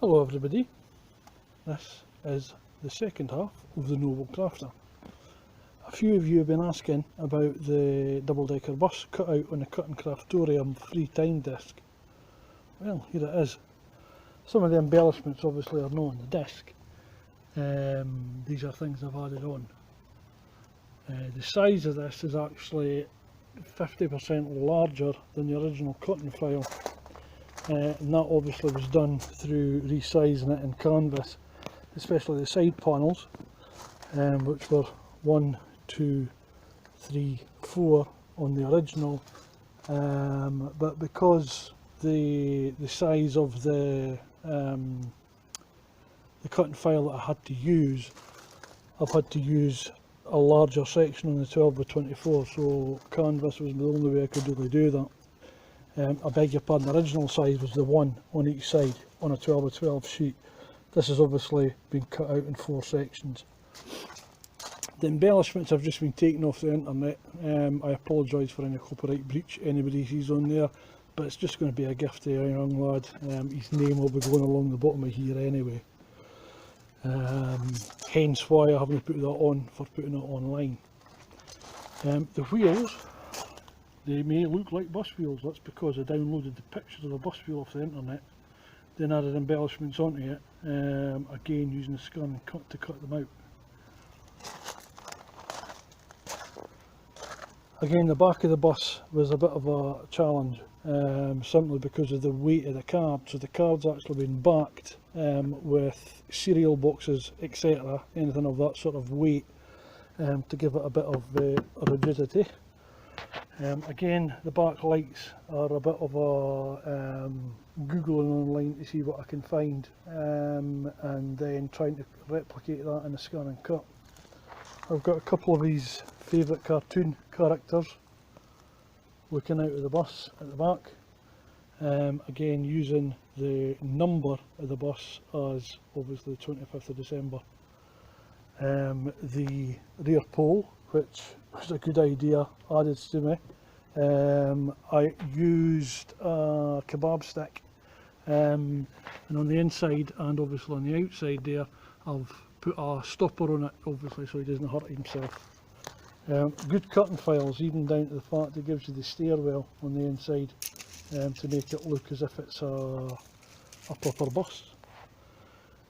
Hello everybody, this is the second half of the Noble Crafter. A few of you have been asking about the double-decker bus cut out on the Cut and Craftorium free time disc. Well, here it is. Some of the embellishments obviously are not on the disc. These are things I've added on. The size of this is actually 50% larger than the original cutting file. And that obviously was done through resizing it in canvas, especially the side panels, which were 1, 2, 3, 4 on the original, but because the size of the cutting file that I had to use, I've had to use a larger section on the 12 by 24, so canvas was the only way I could really do that. I beg your pardon, the original size was the 1 on each side on a 12 by 12 sheet. This has obviously been cut out in 4 sections. The embellishments have just been taken off the internet. I apologise for any copyright breach anybody sees on there, but it's just going to be a gift to a young lad. His name will be going along the bottom of here anyway. Hence why I haven't put that on for putting it online. The wheels, they may look like bus wheels. That's because I downloaded the pictures of the bus wheel off the internet, then added embellishments onto it, again using the scan and cut to cut them out. Again, the back of the bus was a bit of a challenge, simply because of the weight of the card. So the card's actually been backed with cereal boxes, etc., anything of that sort of weight, to give it a bit of rigidity. Again, the back lights are a bit of a googling online to see what I can find, and then trying to replicate that in the scan and cut. I've got a couple of these favourite cartoon characters looking out of the bus at the back, again using the number of the bus as obviously the 25th of December. The rear pole, which was a good idea, added to me. I used a kebab stick, and on the inside and obviously on the outside there I've put a stopper on it, obviously, so he doesn't hurt himself. Good cutting files, even down to the fact it gives you the stairwell on the inside, to make it look as if it's a proper bus.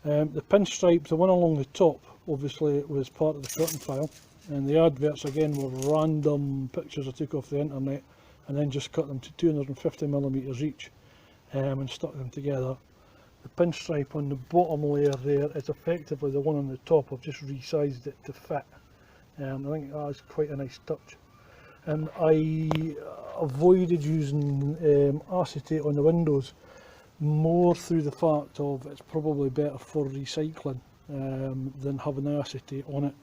The pinstripes, the one along the top, obviously it was part of the cutting file, and the adverts again were random pictures I took off the internet and then just cut them to 250mm each, and stuck them together. The pinstripe on the bottom layer there is effectively the one on the top. I've just resized it to fit. I think that's quite a nice touch. I avoided using acetate on the windows, more through the fact of it's probably better for recycling than having acetate on it.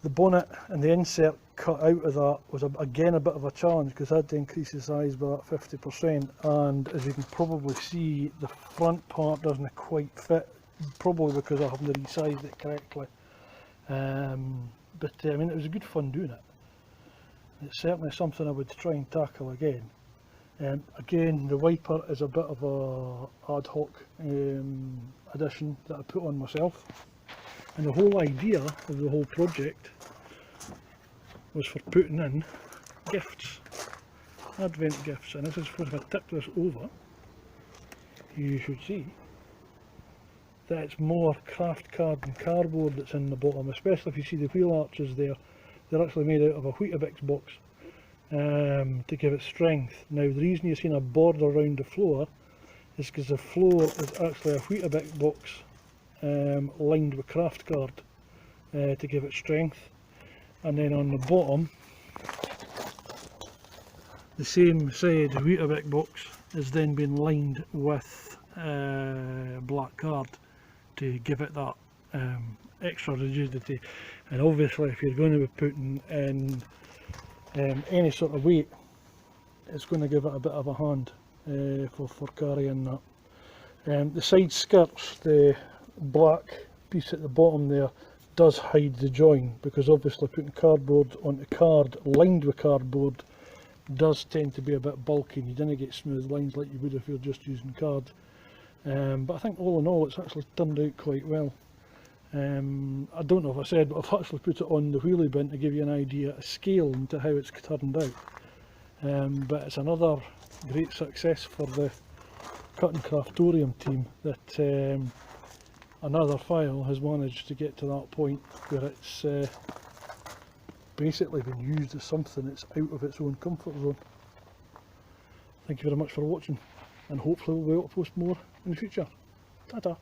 The bonnet and the insert cut out of that was again a bit of a challenge, because I had to increase the size by about 50%, and as you can probably see, the front part doesn't quite fit, probably because I haven't resized it correctly. But I mean, it was good fun doing it. It's certainly something I would try and tackle again. Again, the wiper is a bit of a ad hoc addition that I put on myself, and the whole idea of the whole project was for putting in gifts, advent gifts. And this is, if I tip this over, you should see that it's more craft card and cardboard that's in the bottom, especially if you see the wheel arches there. They're actually made out of a Weetabix box, to give it strength. Now the reason you're seeing a border around the floor is because the floor is actually a Weetabix box lined with craft card, to give it strength. And then on the bottom, the same side Weetabix box is then being lined with black card to give it that extra rigidity. And obviously if you're going to be putting in any sort of weight, it's going to give it a bit of a hand for carrying that. The side skirts, the black piece at the bottom there, does hide the join, because obviously putting cardboard onto card lined with cardboard does tend to be a bit bulky, and you didn't get smooth lines like you would if you're just using card. But I think all in all it's actually turned out quite well. I don't know if I said, but I've actually put it on the wheelie bin to give you an idea of scale into how it's turned out. But it's another great success for the Cutting Craftorium team that another file has managed to get to that point where it's basically been used as something that's out of its own comfort zone. Thank you very much for watching, and hopefully we'll be able to post more in the future. Ta-ta!